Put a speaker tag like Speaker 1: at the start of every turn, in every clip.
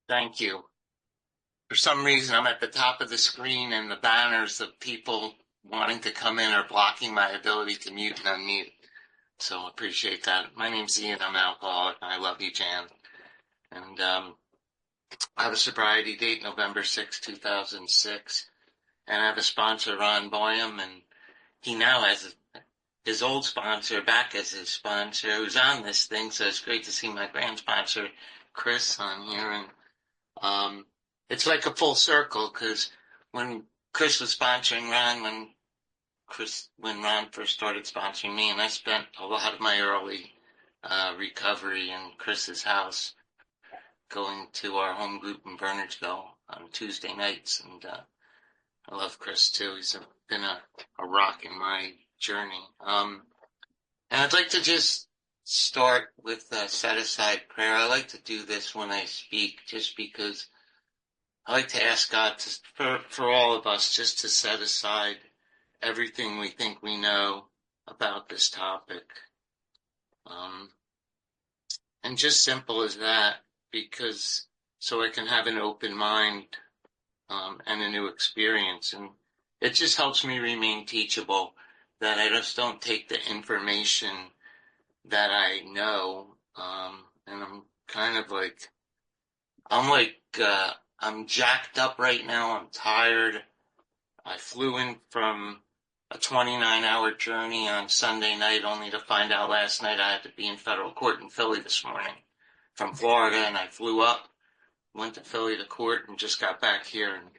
Speaker 1: Thank you. For some reason, I'm at the top of the screen and the banners of people wanting to come in are blocking my ability to mute and unmute. So I appreciate that. My name's Ian. I'm an alcoholic, and I love you, Jan. And I have a sobriety date, November 6, 2006. And I have a sponsor, Ron Boyum, and he now has his old sponsor back as his sponsor who's on this thing. So it's great to see my grand sponsor, Chris, on here. And it's like a full circle because when Chris was sponsoring Ron, when Ron first started sponsoring me, and I spent a lot of my early recovery in Chris's house, going to our home group in Bernardsville on Tuesday nights, and I love Chris too. He's been a rock in my journey. And I'd like to just start with a set-aside prayer. I like to do this when I speak just because I like to ask God for all of us just to set aside everything we think we know about this topic. And just simple as that, because so I can have an open mind and a new experience. And it just helps me remain teachable, that I just don't take the information that I know. And I'm kind of like, I'm jacked up right now. I'm tired. I flew in from a 29-hour journey on Sunday night, only to find out last night I had to be in federal court in Philly this morning from Florida, and I flew up, went to Philly to court, and just got back here. And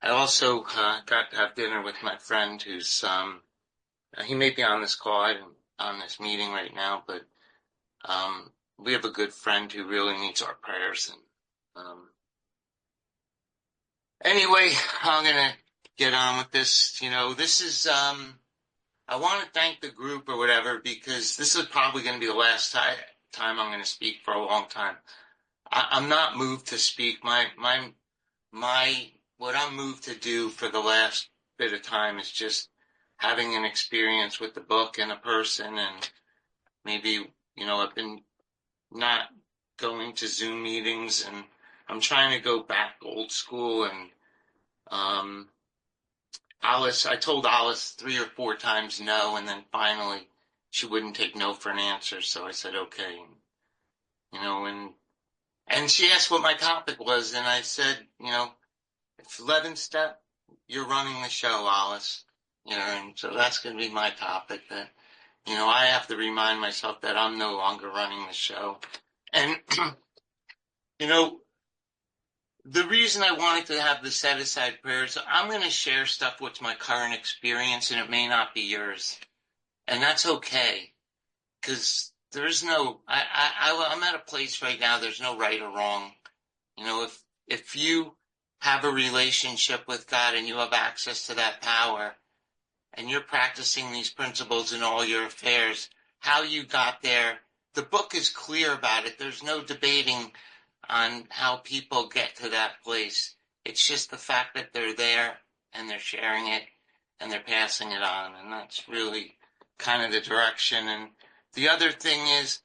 Speaker 1: I also got to have dinner with my friend who's, he may be on this call, on this meeting right now, but we have a good friend who really needs our prayers. And anyway, I'm going to get on with this. This is, I want to thank the group or whatever, because this is probably going to be the last time I'm going to speak for a long time. I'm not moved to speak. What I'm moved to do for the last bit of time is just having an experience with the book and a person, and maybe, I've been not going to Zoom meetings, and I'm trying to go back old school. And I told Alice 3 or 4 times no, and then finally she wouldn't take no for an answer, so I said okay. And she asked what my topic was, and I said, it's 11 step, you're running the show, Alice. And so that's going to be my topic, that, I have to remind myself that I'm no longer running the show. And, the reason I wanted to have the set-aside prayers, I'm going to share stuff with my current experience, and it may not be yours. And that's okay, because there's no, I'm at a place right now, there's no right or wrong. If you have a relationship with God and you have access to that power, and you're practicing these principles in all your affairs, how you got there, the book is clear about it. There's no debating on how people get to that place. It's just the fact that they're there and they're sharing it and they're passing it on. And that's really kind of the direction. And the other thing is,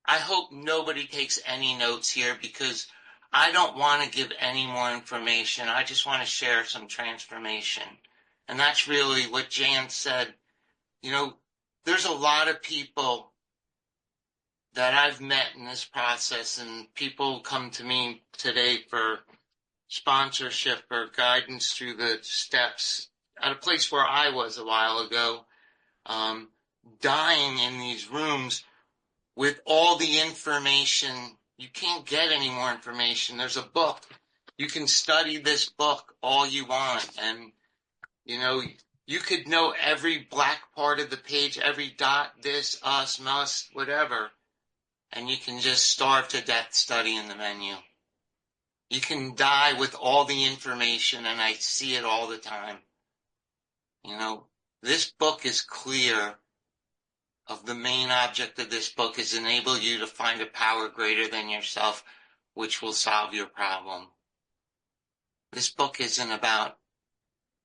Speaker 1: I hope nobody takes any notes here, because I don't want to give any more information. I just want to share some transformation. And that's really what Jan said. There's a lot of people that I've met in this process, and people come to me today for sponsorship or guidance through the steps at a place where I was a while ago, dying in these rooms with all the information. You can't get any more information. There's a book. You can study this book all you want, and you could know every black part of the page, every dot, this, us, must, whatever, and you can just starve to death studying the menu. You can die with all the information, and I see it all the time. This book is clear of the main object of this book is enable you to find a power greater than yourself, which will solve your problem. This book isn't about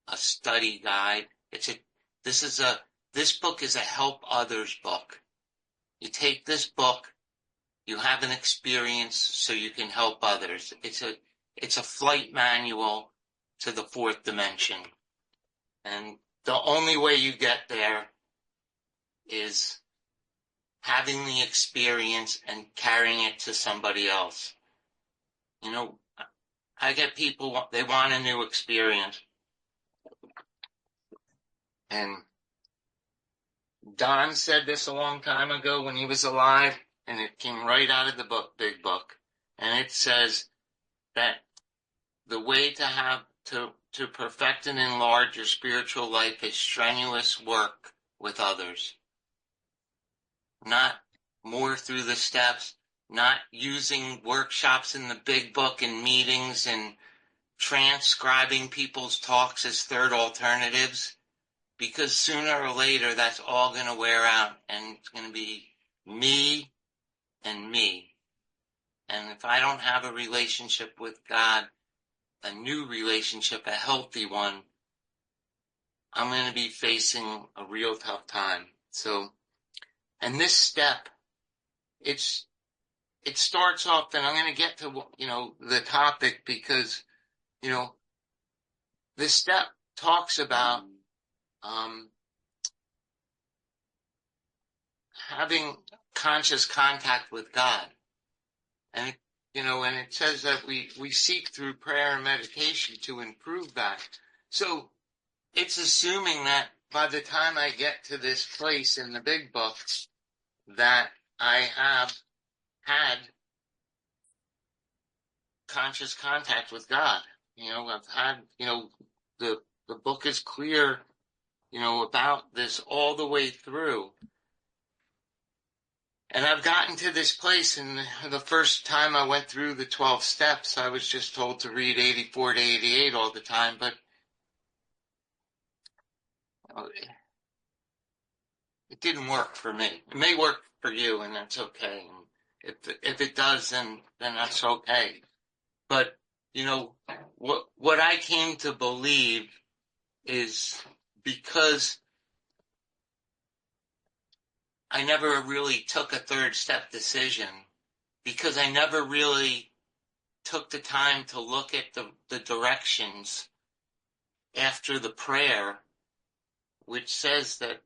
Speaker 1: a study guide. This book is a help others book. You take this book You have an experience so you can help others. It's a flight manual to the fourth dimension. And the only way you get there is having the experience and carrying it to somebody else. You know, I get people, they want a new experience. And Don said this a long time ago when he was alive, and it came right out of the book, Big Book. And it says that the way to perfect and enlarge your spiritual life is strenuous work with others. Not more through the steps, not using workshops in the Big Book and meetings and transcribing people's talks as third alternatives, because sooner or later that's all going to wear out and it's going to be me and me. And if I don't have a relationship with God, a new relationship, a healthy one, I'm going to be facing a real tough time. So, and this step, it starts off, and I'm going to get to, the topic because, this step talks about having conscious contact with God. And, and it says that we seek through prayer and meditation to improve that. So it's assuming that by the time I get to this place in the Big Book, that I have had conscious contact with God. I've had, the book is clear, about this all the way through. And I've gotten to this place, and the first time I went through the 12 steps, I was just told to read 84 to 88 all the time, but it didn't work for me. It may work for you, and that's okay. And if it does, then that's okay. But, what I came to believe is because I never really took a third step decision, because I never really took the time to look at the directions after the prayer, which says that,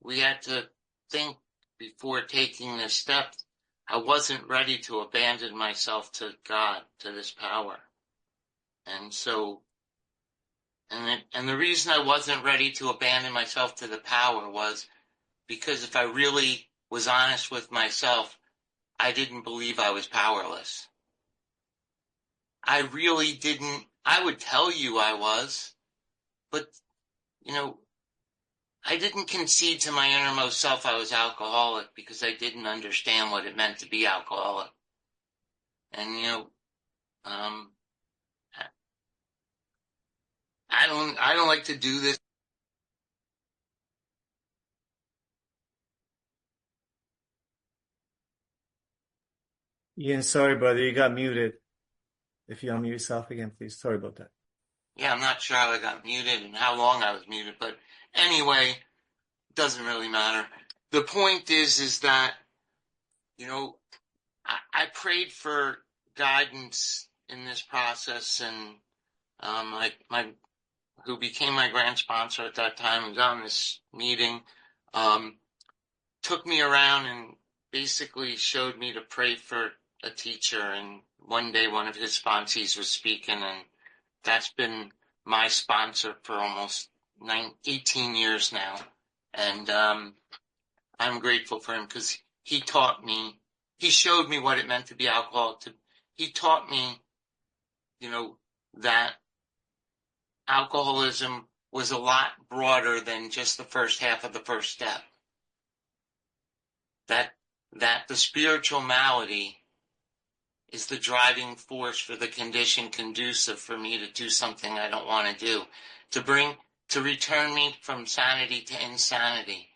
Speaker 1: we had to think before taking this step. I wasn't ready to abandon myself to God, to this power. And so, and the reason I wasn't ready to abandon myself to the power was because if I really was honest with myself, I didn't believe I was powerless. I really didn't. I would tell you I was, but, I didn't concede to my innermost self I was alcoholic because I didn't understand what it meant to be alcoholic. And, I don't like to do this.
Speaker 2: Ian, sorry, brother, you got muted. If you unmute yourself again, please. Sorry about that.
Speaker 1: Yeah, I'm not sure how I got muted and how long I was muted, but anyway, it doesn't really matter. The point is that, I prayed for guidance in this process, and who became my grand sponsor at that time and got on this meeting, took me around and basically showed me to pray for a teacher. And one day one of his sponsees was speaking, and that's been my sponsor for almost 18 years now. And I'm grateful for him because he showed me what it meant to be alcoholic. He taught me, that alcoholism was a lot broader than just the first half of the first step. That the spiritual malady is the driving force for the condition conducive for me to do something I don't want to do, to return me from sanity to insanity.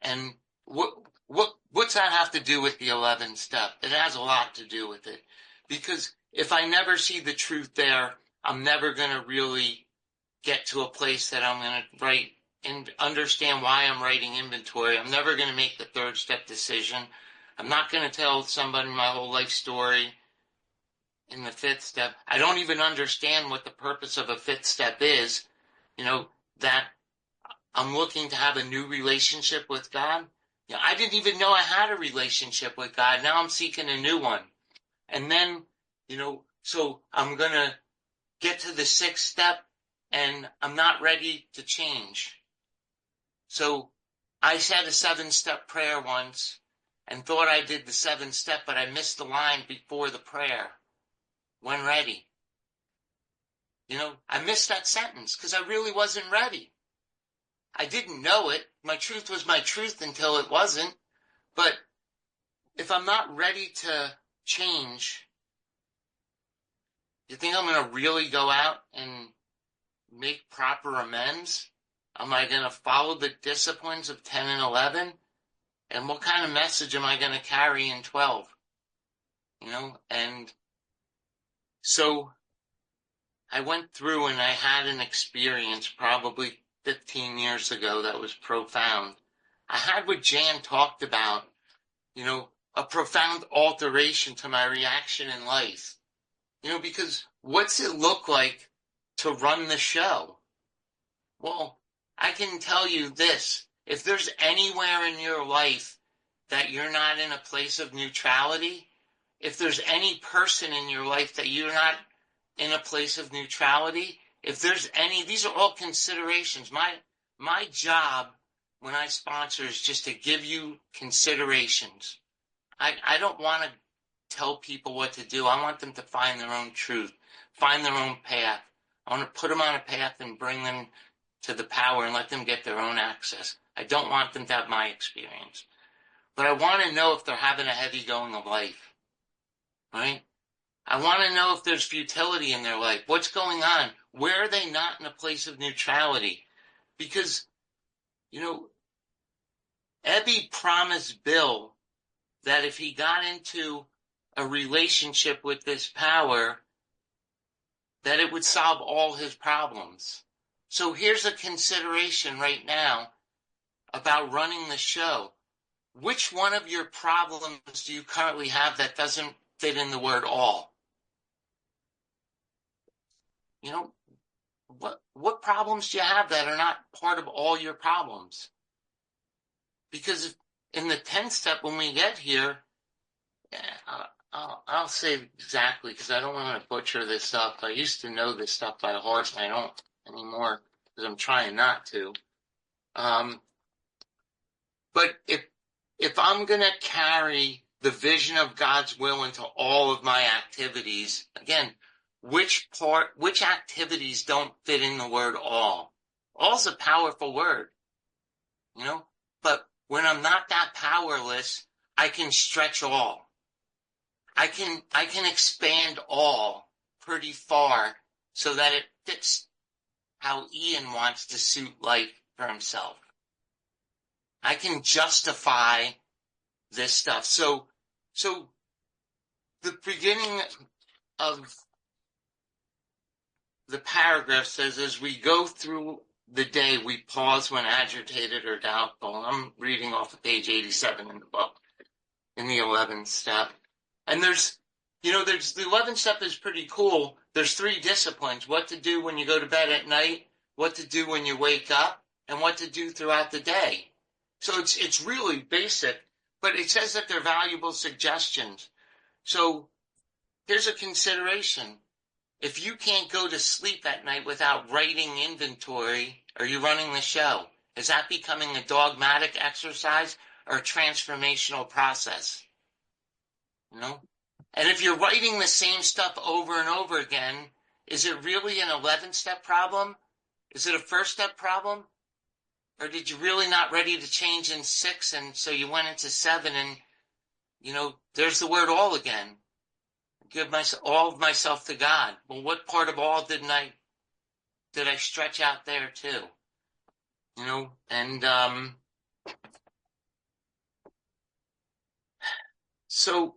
Speaker 1: And what's that have to do with the 11th step? It has a lot to do with it, because if I never see the truth there, I'm never going to really get to a place that I'm going to write and understand why I'm writing inventory. I'm never going to make the third step decision. I'm not going to tell somebody my whole life story in the fifth step. I don't even understand what the purpose of a fifth step is, that I'm looking to have a new relationship with God. I didn't even know I had a relationship with God. Now I'm seeking a new one. And then, so I'm going to get to the sixth step and I'm not ready to change. So I said a 7-step prayer once and thought I did the 7th step, but I missed the line before the prayer. When ready. I missed that sentence because I really wasn't ready. I didn't know it. My truth was my truth until it wasn't. But if I'm not ready to change, you think I'm going to really go out and make proper amends? Am I going to follow the disciplines of 10 and 11? And what kind of message am I going to carry in 12? And so I went through and I had an experience probably 15 years ago that was profound. I had what Jan talked about, a profound alteration to my reaction in life. Because what's it look like to run the show? Well, I can tell you this. If there's anywhere in your life that you're not in a place of neutrality, if there's any person in your life that you're not in a place of neutrality, if there's any, these are all considerations. My job when I sponsor is just to give you considerations. I don't want to tell people what to do. I want them to find their own truth, find their own path. I want to put them on a path and bring them to the power and let them get their own access. I don't want them to have my experience. But I want to know if they're having a heavy going of life, right? I want to know if there's futility in their life. What's going on? Where are they not in a place of neutrality? Because, Ebby promised Bill that if he got into a relationship with this power, that it would solve all his problems. So here's a consideration right now about running the show. Which one of your problems do you currently have that doesn't fit in the word all? What problems do you have that are not part of all your problems? Because in the 10th step, when we get here, I'll say exactly because I don't want to butcher this stuff. I used to know this stuff by heart, and I don't anymore because I'm trying not to. But if I'm going to carry the vision of God's will into all of my activities, again, which activities don't fit in the word all? All's a powerful word, but when I'm not that powerless, I can stretch all. I can expand all pretty far so that it fits how Ian wants to suit life for himself. I can justify this stuff. So the beginning of the paragraph says, as we go through the day, we pause when agitated or doubtful. I'm reading off of page 87 in the book, in the 11th step. And there's the 11th step is pretty cool. There's 3 disciplines: what to do when you go to bed at night, what to do when you wake up, and what to do throughout the day. So it's really basic, but it says that they're valuable suggestions. So here's a consideration. If you can't go to sleep at night without writing inventory, are you running the show? Is that becoming a dogmatic exercise or a transformational process? And if you're writing the same stuff over and over again, is it really an 11th step problem? Is it a first step problem? Or did you really not ready to change in 6 and so you went into 7 and, there's the word all again. Give all of myself to God. Well, what part of all did I stretch out there too? And so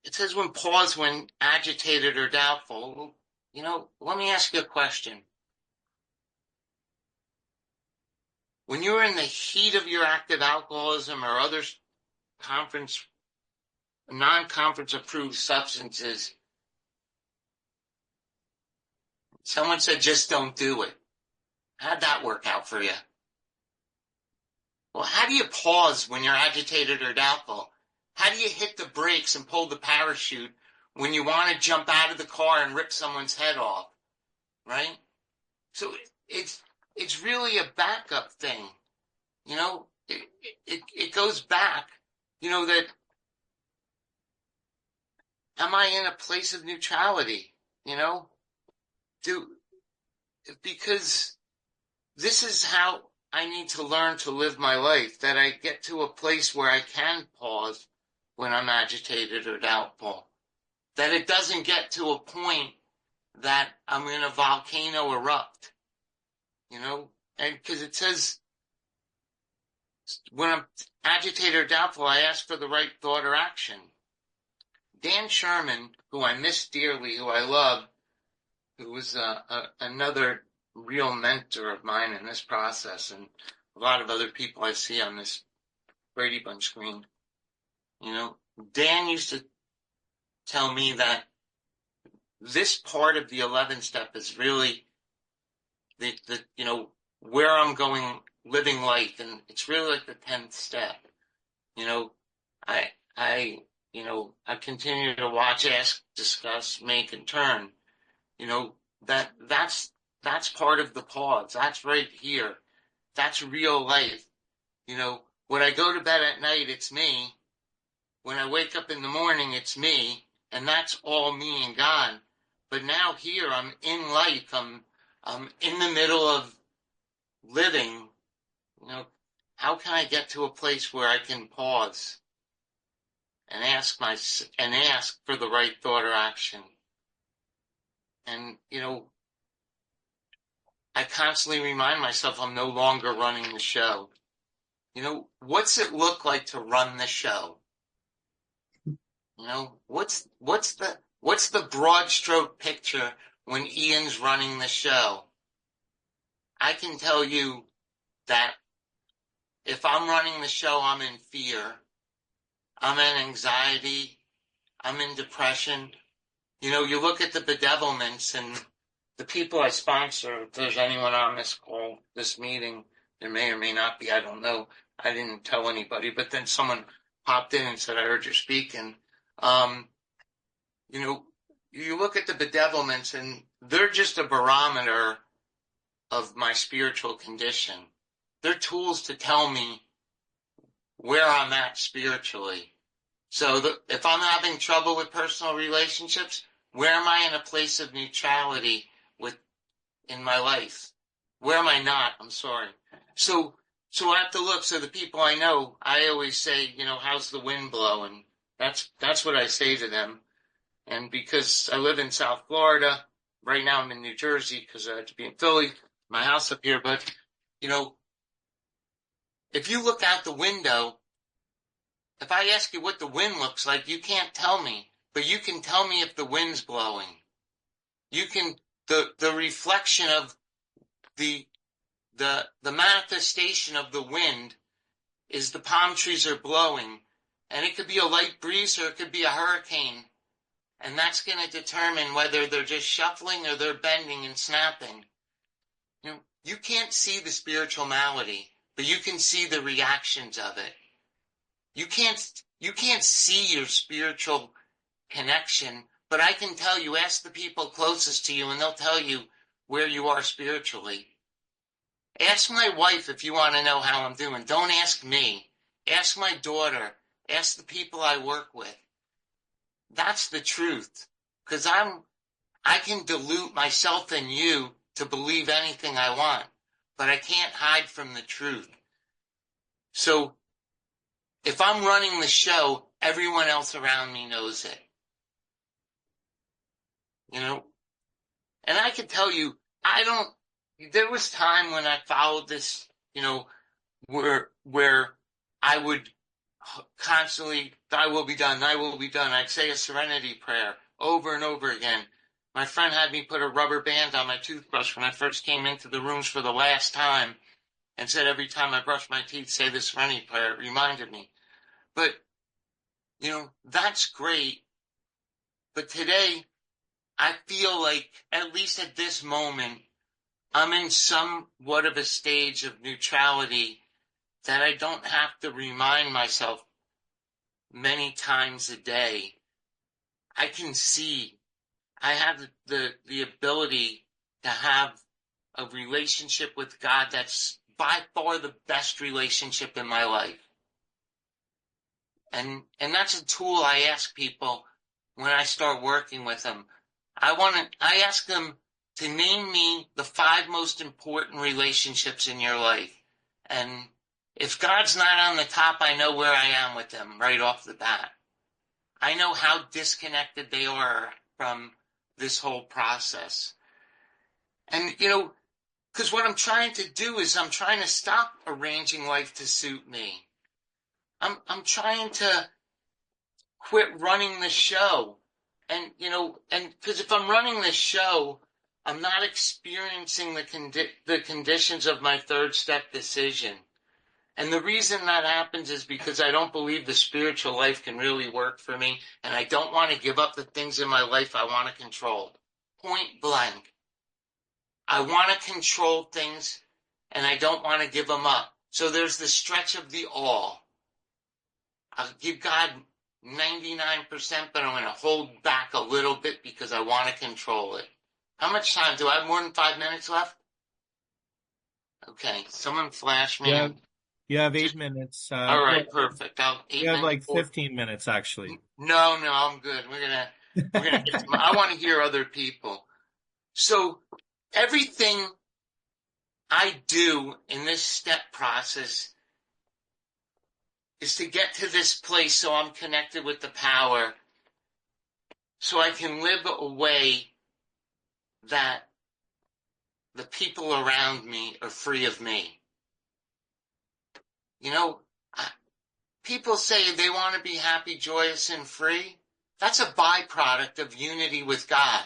Speaker 1: it says when agitated or doubtful. Let me ask you a question. When you're in the heat of your active alcoholism or other non-conference approved substances. Someone said, just don't do it. How'd that work out for you? Well, how do you pause when you're agitated or doubtful? How do you hit the brakes and pull the parachute when you want to jump out of the car and rip someone's head off, right? So it's really a backup thing, you know. It goes back, you know, that am I in a place of neutrality, you know? Because this is how I need to learn to live my life, that I get to a place where I can pause when I'm agitated or doubtful, that it doesn't get to a point that I'm in a volcano erupt, you know, and because it says when I'm agitated or doubtful, I ask for the right thought or action. Dan Sherman, who I miss dearly, who I love, who was another real mentor of mine in this process, and a lot of other people I see on this Brady Bunch screen. You know, Dan used to tell me that this part of the 11th step is really the you know, where I'm going, living life, and it's really like the 10th step. You know, I you know, I continue to watch, ask, discuss, make, and turn. You know, that's part of the pause. That's right here. That's real life. You know, when I go to bed at night, it's me. When I wake up in the morning, it's me, and that's all me and God. But now here, I'm in life. I'm in the middle of living. You know, how can I get to a place where I can pause and ask for the right thought or action? And you know, I constantly remind myself I'm no longer running the show. You know, what's it look like to run the show? You know, what's the broad stroke picture when Ian's running the show? I can tell you that if I'm running the show, I'm in fear. I'm in anxiety. I'm in depression. You know, you look at the bedevilments and the people I sponsor, if there's anyone on this call, this meeting, there may or may not be, I don't know. I didn't tell anybody, but then someone popped in and said, I heard you speaking. You know, you look at the bedevilments and they're just a barometer of my spiritual condition. They're tools to tell me where I'm at spiritually. So if I'm having trouble with personal relationships, where am I in a place of neutrality in my life? Where am I not? I'm sorry. So I have to look. So the people I know, I always say, you know, how's the wind blowing? That's what I say to them. And because I live in South Florida, right now I'm in New Jersey because I had to be in Philly, my house up here. But, you know, if you look out the window, if I ask you what the wind looks like, you can't tell me, but you can tell me if the wind's blowing. You can, the reflection of the manifestation of the wind is the palm trees are blowing, and it could be a light breeze or it could be a hurricane. And that's going to determine whether they're just shuffling or they're bending and snapping. You know, you can't see the spiritual malady, but you can see the reactions of it. You can't see your spiritual connection, but I can tell you, ask the people closest to you and they'll tell you where you are spiritually. Ask my wife if you want to know how I'm doing. Don't ask me. Ask my daughter. Ask the people I work with. That's the truth. Because I can dilute myself and you to believe anything I want, but I can't hide from the truth. So if I'm running the show, everyone else around me knows it. You know? And I can tell you, there was time when I followed this, you know, where I would constantly, thy will be done, thy will be done. I'd say a serenity prayer over and over again. My friend had me put a rubber band on my toothbrush when I first came into the rooms for the last time and said every time I brush my teeth, say the serenity prayer. It reminded me. But That's great. But today, I feel like, at least at this moment, I'm in somewhat of a stage of neutrality that I don't have to remind myself many times a day. I can see I have the ability to have a relationship with God that's by far the best relationship in my life. And that's a tool I ask people when I start working with them. I ask them to name me the 5 most important relationships in your life. And if God's not on the top, I know where I am with them right off the bat. I know how disconnected they are from this whole process. And, because what I'm trying to do is I'm trying to stop arranging life to suit me. I'm trying to quit running the show. And because if I'm running the show, I'm not experiencing the conditions of my 3rd step decision. And the reason that happens is because I don't believe the spiritual life can really work for me, and I don't want to give up the things in my life I want to control. Point blank. I want to control things, and I don't want to give them up. So there's the stretch of the all. I'll give God 99%, but I'm going to hold back a little bit because I want to control it. How much time? Do I have more than 5 minutes left? Okay, someone flash
Speaker 3: You
Speaker 1: me.
Speaker 3: have you have
Speaker 1: Just,
Speaker 3: 8 minutes.
Speaker 1: all
Speaker 3: Well,
Speaker 1: right, perfect. I'll
Speaker 3: you
Speaker 1: 8
Speaker 3: have
Speaker 1: minutes.
Speaker 3: like 15 minutes actually.
Speaker 1: No, I'm good. We're gonna get some. I want to hear other people. So everything I do in this step process is to get to this place so I'm connected with the power, so I can live a way that the people around me are free of me. You know, people say they want to be happy, joyous, and free. That's a byproduct of unity with God.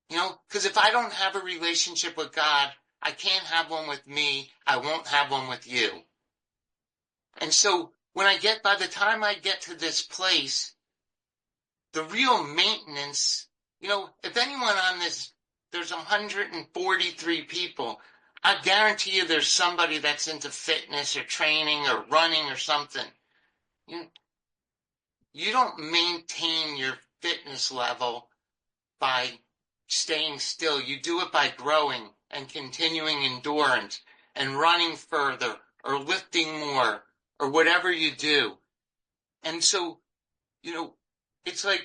Speaker 1: Because if I don't have a relationship with God, I can't have one with me. I won't have one with you. And so by the time I get to this place, the real maintenance, if anyone on this, there's 143 people. I guarantee you there's somebody that's into fitness or training or running or something. You, you don't maintain your fitness level by staying still. You do it by growing and continuing endurance and running further or lifting more or whatever you do. And so, it's like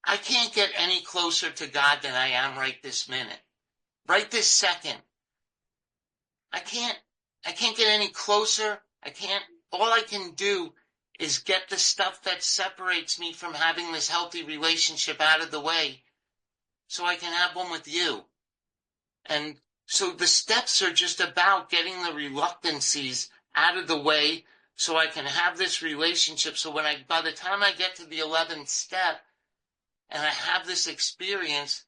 Speaker 1: I can't get any closer to God than I am right this minute. Right this second. I can't I can't get any closer. All I can do is get the stuff that separates me from having this healthy relationship out of the way so I can have one with you. And so the steps are just about getting the reluctancies out of the way so I can have this relationship. So by the time I get to the 11th step and I have this experience,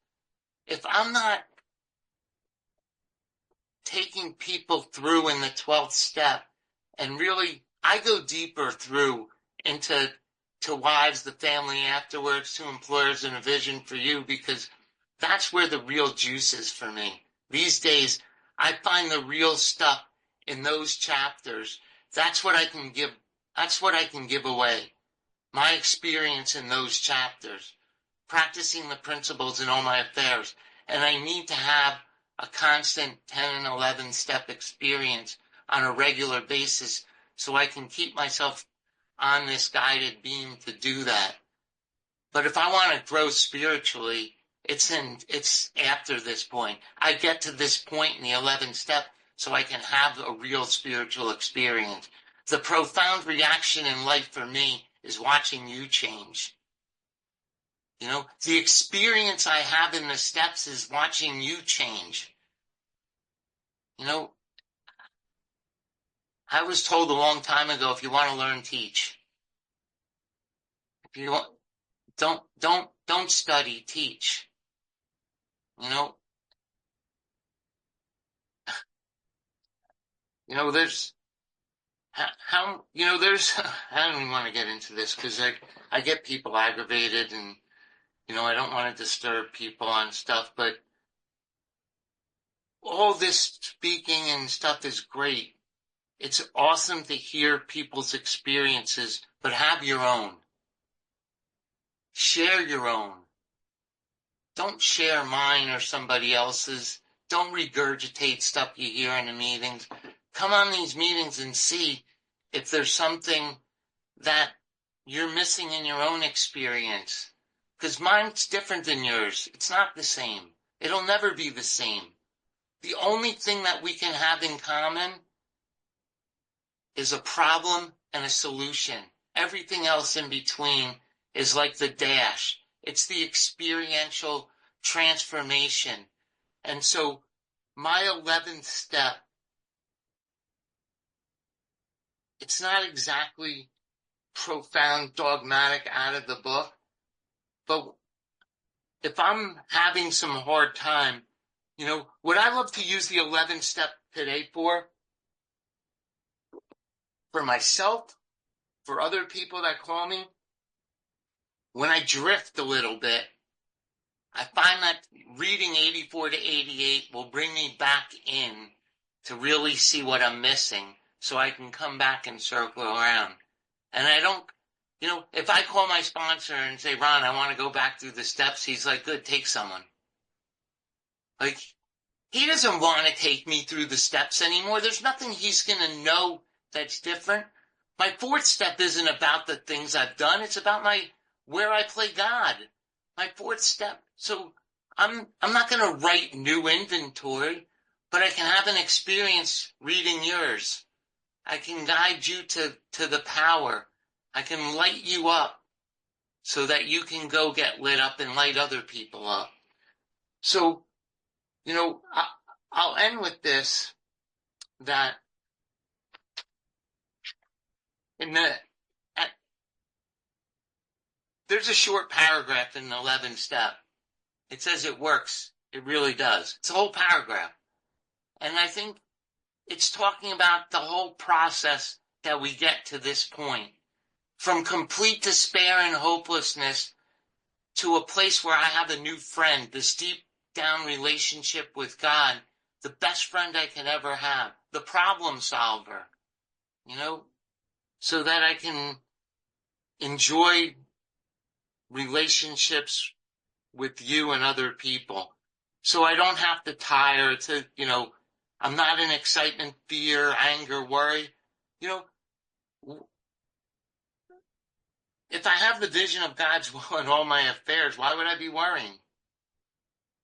Speaker 1: if I'm not taking people through in the 12th step, and really, I go deeper through into to wives, the family afterwards, to employers, and a vision for you, because that's where the real juice is for me. These days, I find the real stuff in those chapters. That's what I can give. That's what I can give away. My experience in those chapters, practicing the principles in all my affairs. And I need to have a constant 10 and 11 step experience on a regular basis so I can keep myself on this guided beam to do that. But if I want to grow spiritually, it's after this point. I get to this point in the 11th step so I can have a real spiritual experience. The profound reaction in life for me is watching you change. The experience I have in the steps is watching you change. I was told a long time ago, if you want to learn, teach. If you want, don't study, teach. You know, there's how there's I don't even want to get into this because I get people aggravated and I don't want to disturb people on stuff, but all this speaking and stuff is great. It's awesome to hear people's experiences, but have your own. Share your own. Don't share mine or somebody else's. Don't regurgitate stuff you hear in the meetings. Come on these meetings and see if there's something that you're missing in your own experience. Because mine's different than yours. It's not the same. It'll never be the same. The only thing that we can have in common is a problem and a solution. Everything else in between is like the dash. It's the experiential transformation. And so my 11th step, it's not exactly profound, dogmatic out of the book, but if I'm having some hard time, what I love to use the 11th step today for myself, for other people that call me, when I drift a little bit, I find that reading 84 to 88 will bring me back in to really see what I'm missing so I can come back and circle around. And I don't, if I call my sponsor and say, Ron, I want to go back through the steps, he's like, good, take someone. Like, he doesn't want to take me through the steps anymore. There's nothing he's going to know that's different. My 4th step isn't about the things I've done. It's about where I play God. My 4th step. So I'm not going to write new inventory, but I can have an experience reading yours. I can guide you to the power. I can light you up so that you can go get lit up and light other people up. So, I'll end with this, that there's a short paragraph in the 11th step. It says it works. It really does. It's a whole paragraph. And I think it's talking about the whole process that we get to this point. From complete despair and hopelessness to a place where I have a new friend, this deep down relationship with God, the best friend I can ever have, the problem solver, so that I can enjoy relationships with you and other people. So I don't have to tire to, I'm not in excitement, fear, anger, worry. If I have the vision of God's will in all my affairs, why would I be worrying?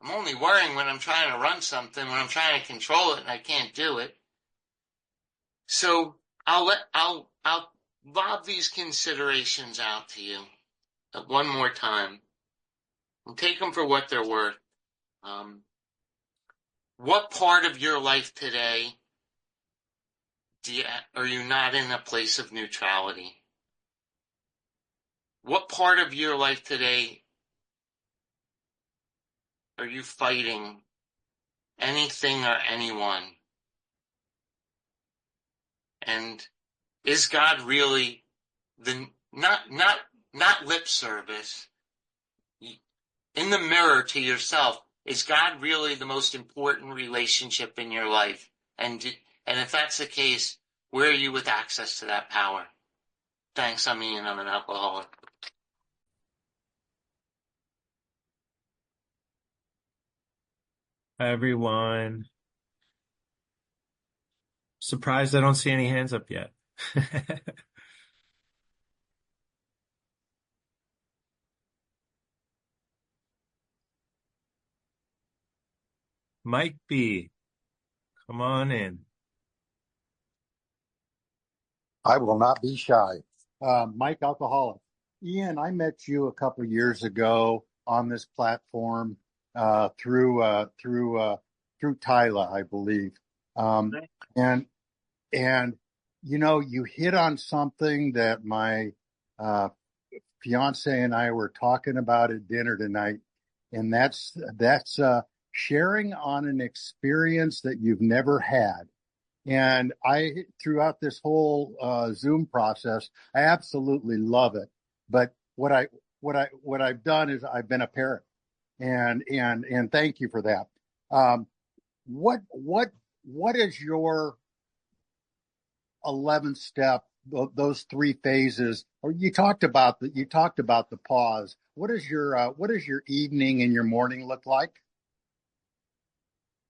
Speaker 1: I'm only worrying when I'm trying to run something, when I'm trying to control it and I can't do it. So I'll lob these considerations out to you one more time and take them for what they're worth. What part of your life today are you not in a place of neutrality? What part of your life today are you fighting anything or anyone? And is God really not lip service? In the mirror to yourself, is God really the most important relationship in your life? And if that's the case, where are you with access to that power? Thanks, I'm Ian. I'm an alcoholic.
Speaker 3: Hi, everyone. Surprised I don't see any hands up yet. Mike B, come on in.
Speaker 4: I will not be shy. Mike Alcoholic. Ian, I met you a couple of years ago on this platform through Tyla, I believe. And you hit on something that my fiance and I were talking about at dinner tonight, and that's sharing on an experience that you've never had. And throughout this whole Zoom process, I absolutely love it. But what I've done is I've been a parent, and thank you for that. Um, what is your 11th step? Those three phases, or you talked about the pause. What is your evening and your morning look like?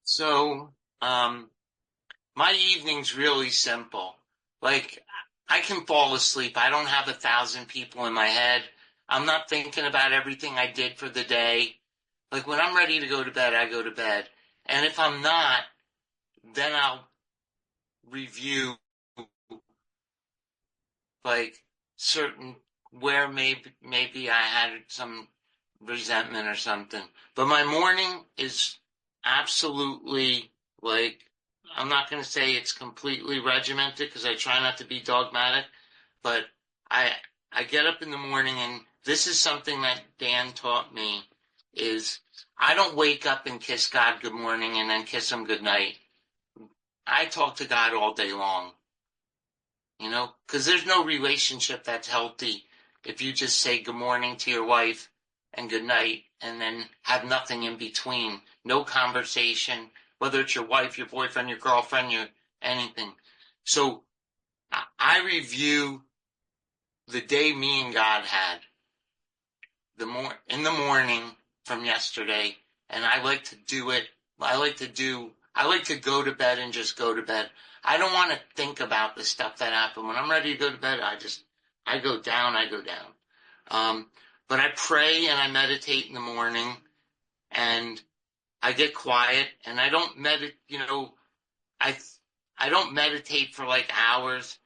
Speaker 1: So, my evening's really simple. Like, I can fall asleep. I don't have 1,000 people in my head. I'm not thinking about everything I did for the day. Like, when I'm ready to go to bed, I go to bed. And if I'm not, then I'll review, like, certain where maybe I had some resentment or something. But my morning is absolutely, like, I'm not going to say it's completely regimented because I try not to be dogmatic, but I I get up in the morning, and this is something that Dan taught me, is I don't wake up and kiss God good morning and then kiss him good night. I talk to God all day long. Because there's no relationship that's healthy if you just say good morning to your wife and good night and then have nothing in between. No conversation, whether it's your wife, your boyfriend, your girlfriend, your anything. So I review the day me and God had in the morning from yesterday, and I like to do it. I like to go to bed and just go to bed. I don't want to think about the stuff that happened. When I'm ready to go to bed, I go down. But I pray and I meditate in the morning, and I get quiet, and I don't I, I don't meditate for like hours,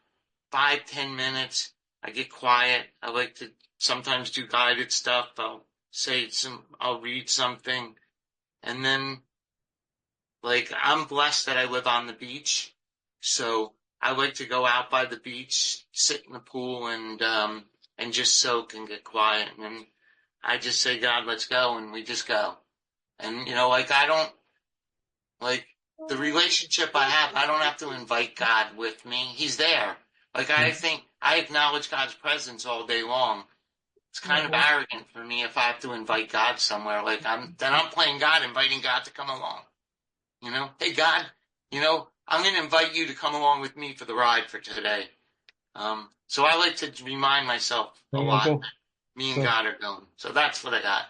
Speaker 1: 5, 10 minutes. I get quiet. I like to sometimes do guided stuff. I'll read something, and then, like, I'm blessed that I live on the beach, so I like to go out by the beach, sit in the pool, and just soak and get quiet. And then I just say, God, let's go, and we just go. And like, I don't like the relationship I don't have to invite God with me. He's there. Like, I think I acknowledge God's presence all day long. It's kind of arrogant for me if I have to invite God somewhere. Like, I'm playing God, inviting God to come along. Hey God, I'm going to invite you to come along with me for the ride for today. So I like to remind myself a lot that me and God are going. So that's what I got.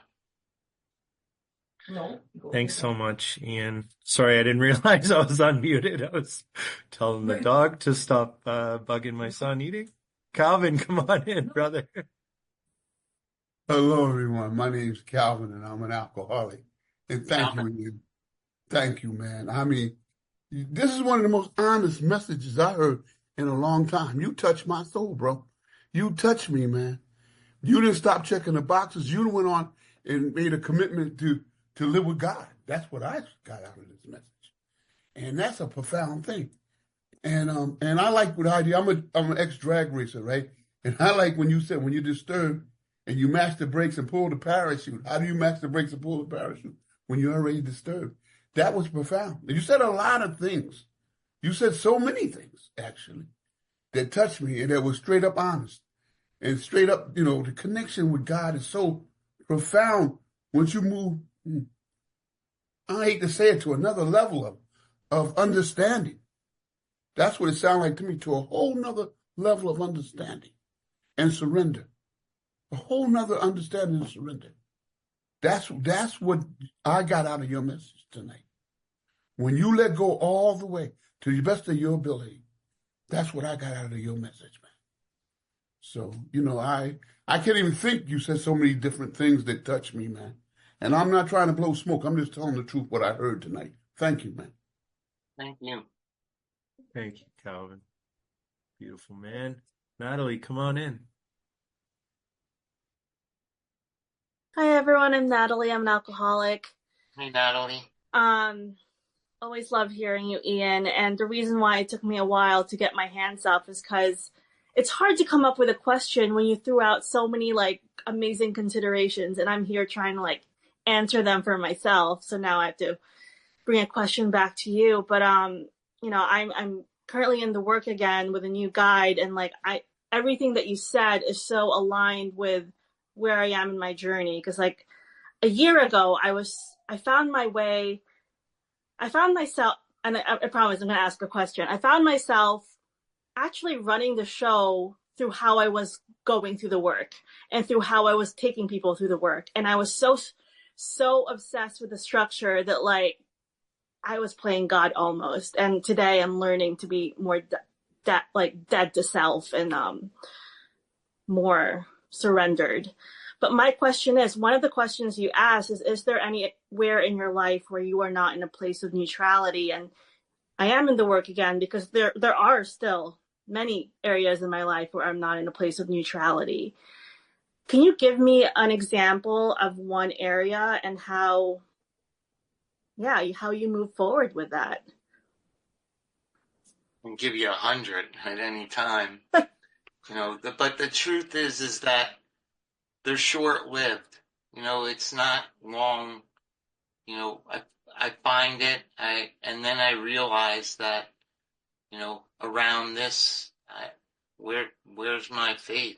Speaker 3: Thanks so much, Ian. Sorry, I didn't realize I was unmuted. I was telling the dog to stop bugging my son eating. Calvin, come on in, brother.
Speaker 5: Hello, everyone. My name's Calvin, and I'm an alcoholic. And thank you, Ian. Thank you, man. I mean, this is one of the most honest messages I heard in a long time. You touched my soul, bro. You touched me, man. You didn't stop checking the boxes. You went on and made a commitment to live with God. That's what I got out of this message. And that's a profound thing. And I like what I do. I'm an ex-drag racer, right? And I like when you said when you're disturbed and you match the brakes and pull the parachute. How do you match the brakes and pull the parachute when you're already disturbed? That was profound. You said a lot of things. You said so many things, actually, that touched me and that was straight up honest. And straight up, the connection with God is so profound once you move, I hate to say it, to another level of understanding. That's what it sounded like to me, to a whole nother level of understanding and surrender. A whole nother understanding and surrender. That's what I got out of your message tonight. When you let go all the way to the best of your ability, that's what I got out of your message, man. So, I can't even think. You said so many different things that touched me, man. And I'm not trying to blow smoke. I'm just telling the truth, what I heard tonight. Thank you, man.
Speaker 1: Thank you.
Speaker 3: Thank you, Calvin. Beautiful, man. Natalie, come on in.
Speaker 6: Hi everyone, I'm Natalie. I'm an alcoholic.
Speaker 1: Hey, Natalie.
Speaker 6: Always love hearing you, Ian. And the reason why it took me a while to get my hands up is because it's hard to come up with a question when you threw out so many amazing considerations, and I'm here trying to answer them for myself. So now I have to bring a question back to you. But I'm currently in the work again with a new guide, and like everything that you said is so aligned with where I am in my journey. Because like a year ago, I found my way. I found myself, and I promise I'm going to ask a question. I found myself actually running the show through how I was going through the work and through how I was taking people through the work. And I was so obsessed with the structure that like I was playing God almost. And today I'm learning to be more dead to self and more surrendered. But my question is, one of the questions you asked is there anywhere in your life where you are not in a place of neutrality? And I am in the work again because there are still many areas in my life where I'm not in a place of neutrality. Can you give me an example of one area and how you move forward with that?
Speaker 1: I can give you 100 at any time. But the truth is that they're short-lived. It's not long. I find it, and then I realize that, around this, where's my faith?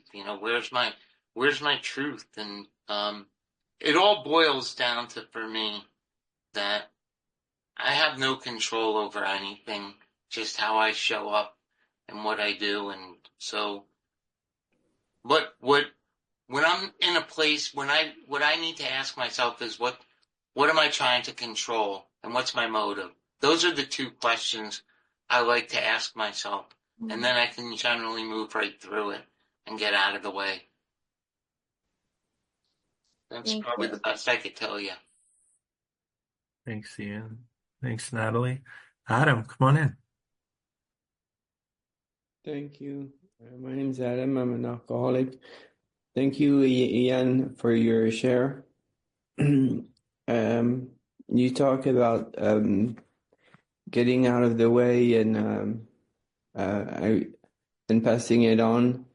Speaker 1: Where's my truth? And it all boils down to, for me, that I have no control over anything, just how I show up and what I do. And so, what when I'm in a place, what I need to ask myself is what am I trying to control, and what's my motive? Those are the two questions I like to ask myself, and then I can generally move right through it and get out of the way. That's probably the best I could tell you.
Speaker 3: Thanks, Ian. Thanks, Natalie. Adam, come on in.
Speaker 7: Thank you. My name is Adam. I'm an alcoholic. Thank you, Ian, for your share. You talk about getting out of the way and passing it on.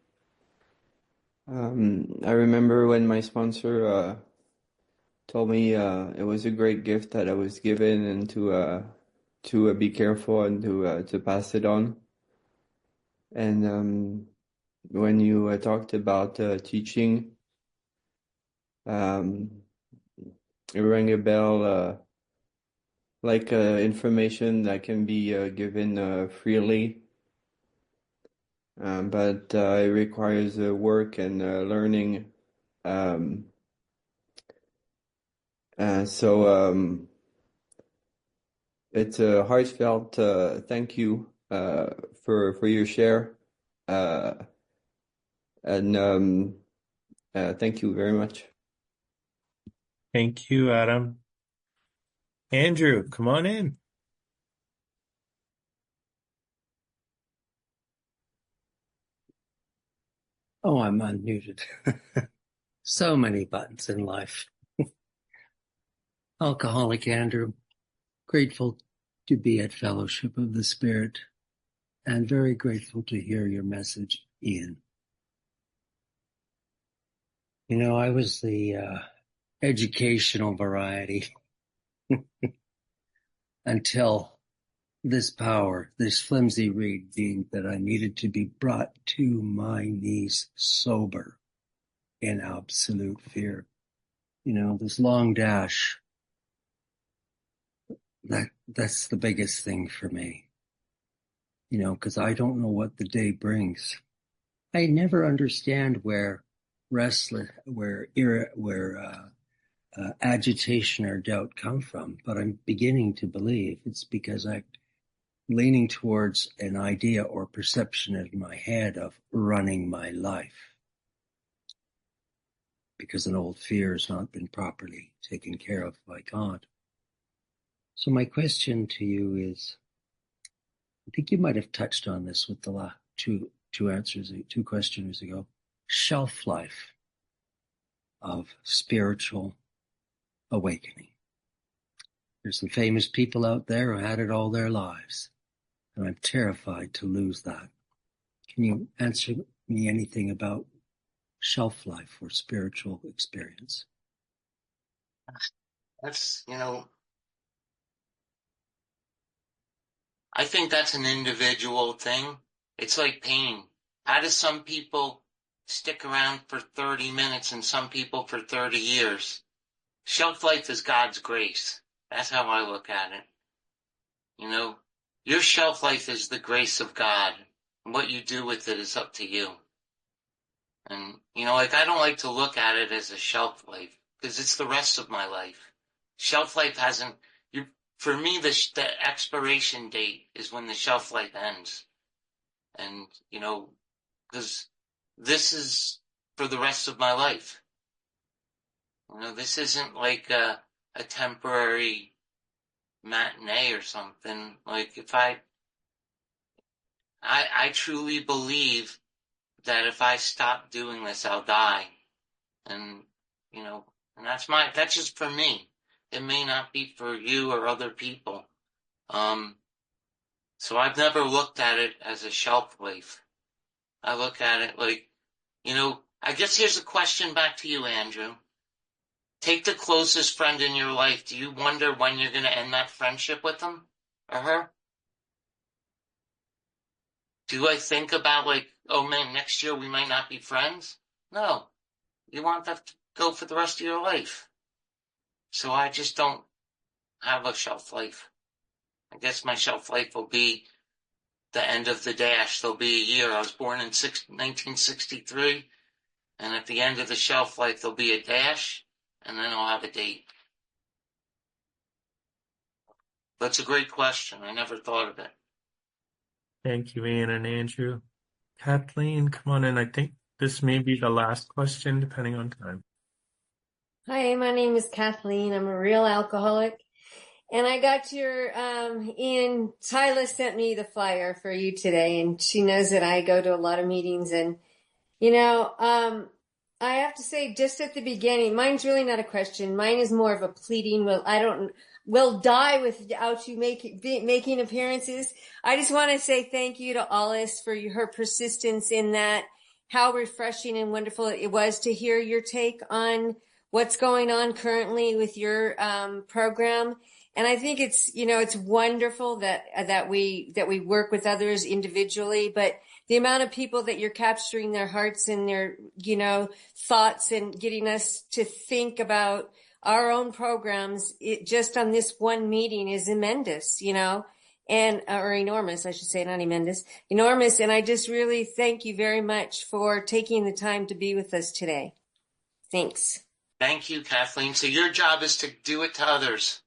Speaker 7: I remember when my sponsor told me it was a great gift that I was given, and to be careful and to pass it on. And when you talked about teaching, it rang a bell, like information that can be given freely, but it requires work and learning. So it's a heartfelt thank you for your share, and thank you very much.
Speaker 3: Thank you, Adam. Andrew, come on in.
Speaker 8: Oh, I'm unmuted. So many buttons in life. Alcoholic Andrew, grateful to be at Fellowship of the Spirit, and very grateful to hear your message, Ian. I was the educational variety until this power, this flimsy reed, being that I needed to be brought to my knees sober in absolute fear. This long dash, that's the biggest thing for me. Because I don't know what the day brings. I never understand where agitation or doubt come from, but I'm beginning to believe it's because I'm leaning towards an idea or perception in my head of running my life, because an old fear has not been properly taken care of by God. So my question to you is, I think you might have touched on this with the last two questioners ago, shelf life of spiritual awakening. There's some famous people out there who had it all their lives, and I'm terrified to lose that. Can you answer me anything about shelf life or spiritual experience?
Speaker 1: That's, I think that's an individual thing. It's like pain. How do some people stick around for 30 minutes and some people for 30 years? Shelf life is God's grace. That's how I look at it. You know, your shelf life is the grace of God. And what you do with it is up to you. And, you know, like I don't like to look at it as a shelf life because it's the rest of my life. Shelf life hasn't, for me, the expiration date is when the shelf life ends. And, you know, because this is for the rest of my life. You know, this isn't like a temporary matinee or something. Like if I truly believe that if I stop doing this, I'll die. And, you know, and that's just for me. It may not be for you or other people. So I've never looked at it as a shelf life. I look at it like, you know, I guess here's a question back to you, Andrew. Take the closest friend in your life. Do you wonder when you're going to end that friendship with them or her? Do I think about like, oh man, next year we might not be friends? No. You want that to go for the rest of your life. So I just don't have a shelf life. I guess my shelf life will be the end of the dash. There'll be a year. I was born in 1963, and at the end of the shelf life, there'll be a dash, and then I'll have a date. That's a great question. I never thought of it.
Speaker 3: Thank you, Ian and Andrew. Kathleen, come on in. I think this may be the last question, depending on time.
Speaker 9: Hi, my name is Kathleen. I'm a real alcoholic. And I got your, Ian, Tyler sent me the flyer for you today, and she knows that I go to a lot of meetings. And, you know, I have to say, just at the beginning, mine's really not a question. Mine is more of a pleading. We'll die without you making appearances. I just want to say thank you to Alice for her persistence in that, how refreshing and wonderful it was to hear your take on what's going on currently with your program. And I think it's, you know, it's wonderful that we work with others individually, but the amount of people that you're capturing their hearts and their, you know, thoughts and getting us to think about our own programs, it just on this one meeting is immense, you know, or enormous, I should say, not immense, enormous. And I just really thank you very much for taking the time to be with us today. Thanks.
Speaker 1: Thank you, Kathleen. So your job is to do it to others.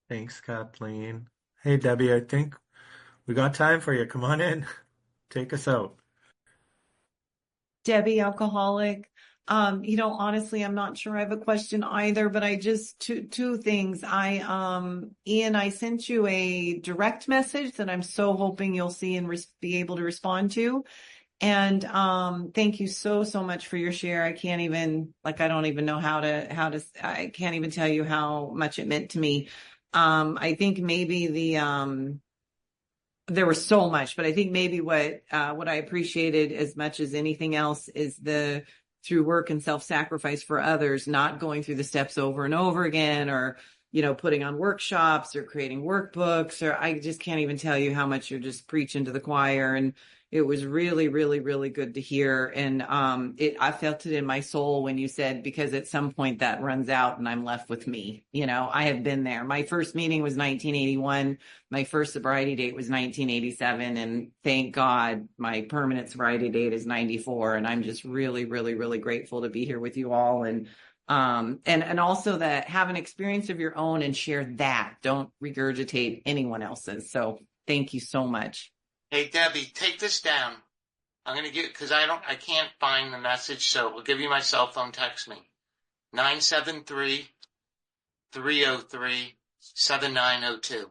Speaker 3: Thanks, Kathleen. Hey, Debbie, I think we got time for you. Come on in. Take us out.
Speaker 10: Debbie, alcoholic. You know, honestly, I'm not sure I have a question either, but I just two things. Ian, I sent you a direct message that I'm so hoping you'll see and be able to respond to. And thank you so much for your share. I can't even, like, I don't even know how to I can't even tell you how much it meant to me. I think maybe there was so much, but I think maybe what I appreciated as much as anything else is through work and self-sacrifice for others, not going through the steps over and over again, or, you know, putting on workshops or creating workbooks, or I just can't even tell you how much you're just preaching to the choir. And it was really, really, really good to hear. And I felt it in my soul when you said, because at some point that runs out and I'm left with me. You know, I have been there. My first meeting was 1981. My first sobriety date was 1987. And thank God my permanent sobriety date is 94. And I'm just really, really, really grateful to be here with you all. And also that have an experience of your own and share that. Don't regurgitate anyone else's. So thank you so much.
Speaker 1: Hey, Debbie, take this down. I'm going to give, because I can't find the message, so I'll give you my cell phone, text me. 973-303-7902.